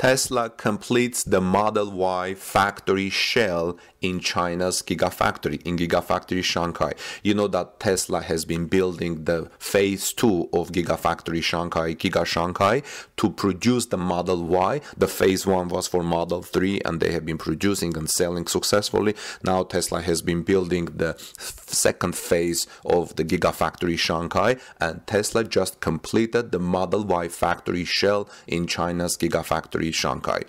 Tesla completes the Model Y factory shell in China's Gigafactory, in Gigafactory Shanghai. You know that Tesla has been building the phase 2 of Gigafactory Shanghai, Giga Shanghai, to produce the Model Y. The phase 1 was for Model 3, and they have been producing and selling successfully. Now Tesla has been building the second phase of the Gigafactory Shanghai, and Tesla just completed the Model Y factory shell in China's Gigafactory Shanghai.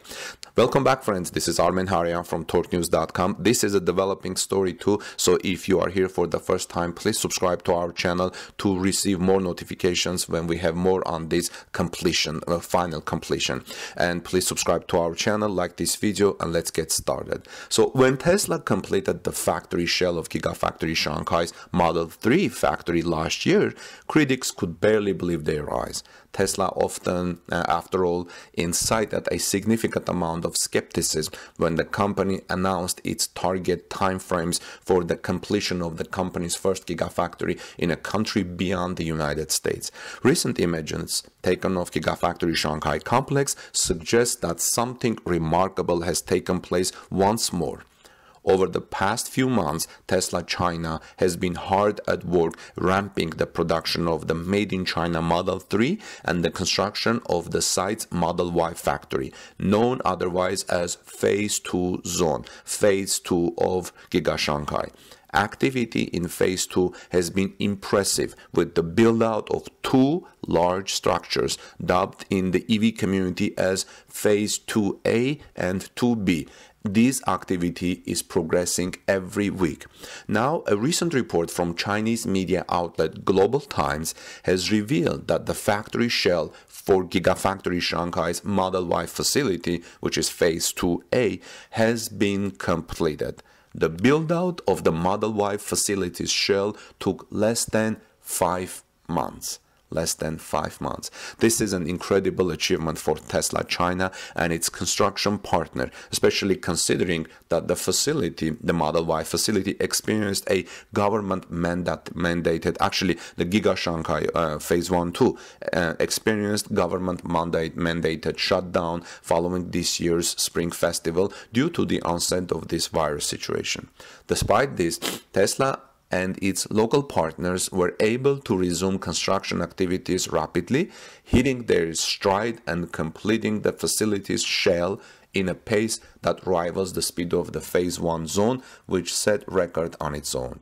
Welcome back, friends. This is Armen Haryan from TorqueNews.com. This is a developing story too, so if you are here for the first time, please subscribe to our channel to receive more notifications when we have more on this completion, final completion. And please subscribe to our channel, like this video, and let's get started. So when Tesla completed the factory shell of Gigafactory Shanghai's Model 3 factory last year, critics could barely believe their eyes. Tesla often, after all, incited a significant amount of skepticism when the company announced its target timeframes for the completion of the company's first Gigafactory in a country beyond the United States. Recent images taken of Gigafactory Shanghai complex suggest that something remarkable has taken place once more. Over the past few months, Tesla China has been hard at work ramping the production of the Made in China Model 3 and the construction of the site's Model Y factory, known otherwise as Phase 2 Zone, Phase 2 of Giga Shanghai. Activity in Phase 2 has been impressive, with the build-out of two large structures dubbed in the EV community as Phase 2A and 2B. This activity is progressing every week. Now, a recent report from Chinese media outlet Global Times has revealed that the factory shell for Gigafactory Shanghai's Model Y facility, which is Phase 2A, has been completed. The build-out of the Model Y facility's shell took less than 5 months. Less than 5 months. This is an incredible achievement for Tesla China and its construction partner, especially considering that the facility, the Model Y facility, experienced a government mandated, actually the Giga Shanghai Phase 1-2 experienced government mandated shutdown following this year's Spring Festival due to the onset of this virus situation. Despite this, Tesla and its local partners were able to resume construction activities rapidly, hitting their stride and completing the facility's shell in a pace that rivals the speed of the Phase 1 zone, which set record on its own.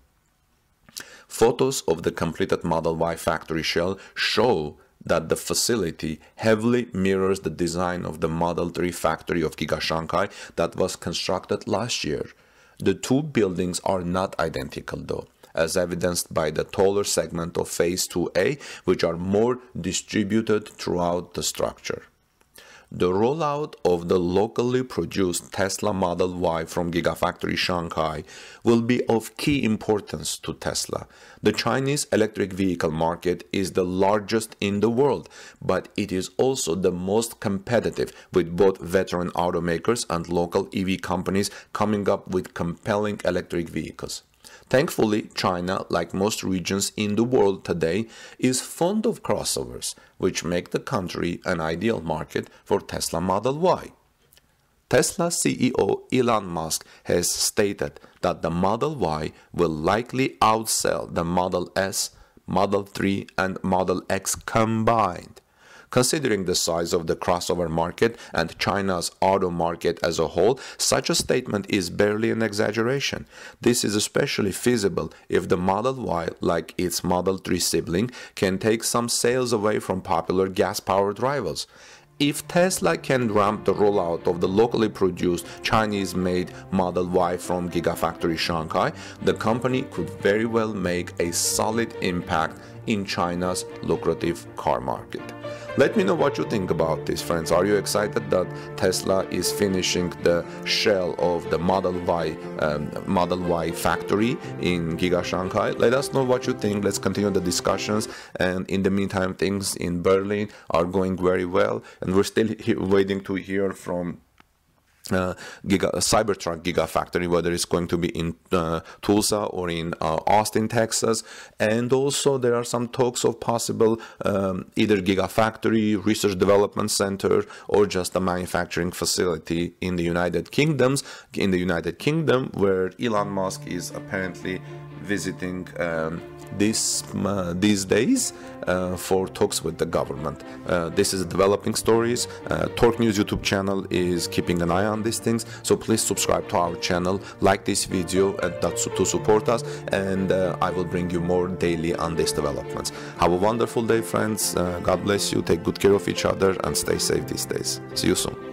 Photos of the completed Model Y factory shell show that the facility heavily mirrors the design of the Model 3 factory of Giga Shanghai that was constructed last year. The two buildings are not identical though, as evidenced by the taller segment of Phase 2A, which are more distributed throughout the structure. The rollout of the locally produced Tesla Model Y from Gigafactory Shanghai will be of key importance to Tesla. The Chinese electric vehicle market is the largest in the world, but it is also the most competitive, with both veteran automakers and local EV companies coming up with compelling electric vehicles. Thankfully, China, like most regions in the world today, is fond of crossovers, which make the country an ideal market for Tesla Model Y. Tesla CEO Elon Musk has stated that the Model Y will likely outsell the Model S, Model 3, and Model X combined. Considering the size of the crossover market and China's auto market as a whole, such a statement is barely an exaggeration. This is especially feasible if the Model Y, like its Model 3 sibling, can take some sales away from popular gas-powered rivals. If Tesla can ramp the rollout of the locally produced Chinese-made Model Y from Gigafactory Shanghai, the company could very well make a solid impact in China's lucrative car market. Let me know what you think about this, friends. Are you excited that Tesla is finishing the shell of the Model Y factory in Giga Shanghai? Let us know what you think. Let's continue the discussions. And in the meantime, things in Berlin are going very well, and we're still waiting to hear from Cybertruck Gigafactory, whether it's going to be in Tulsa or in Austin, Texas. And also there are some talks of possible either Gigafactory, research development center, or just a manufacturing facility in the United Kingdom, where Elon Musk is apparently visiting these days for talks with the government. This is developing stories. Torque News YouTube channel is keeping an eye on these things, so please subscribe to our channel, like this video to support us, and I will bring you more daily on these developments. Have a wonderful day, friends. God bless you. Take good care of each other and stay safe these days. See you soon.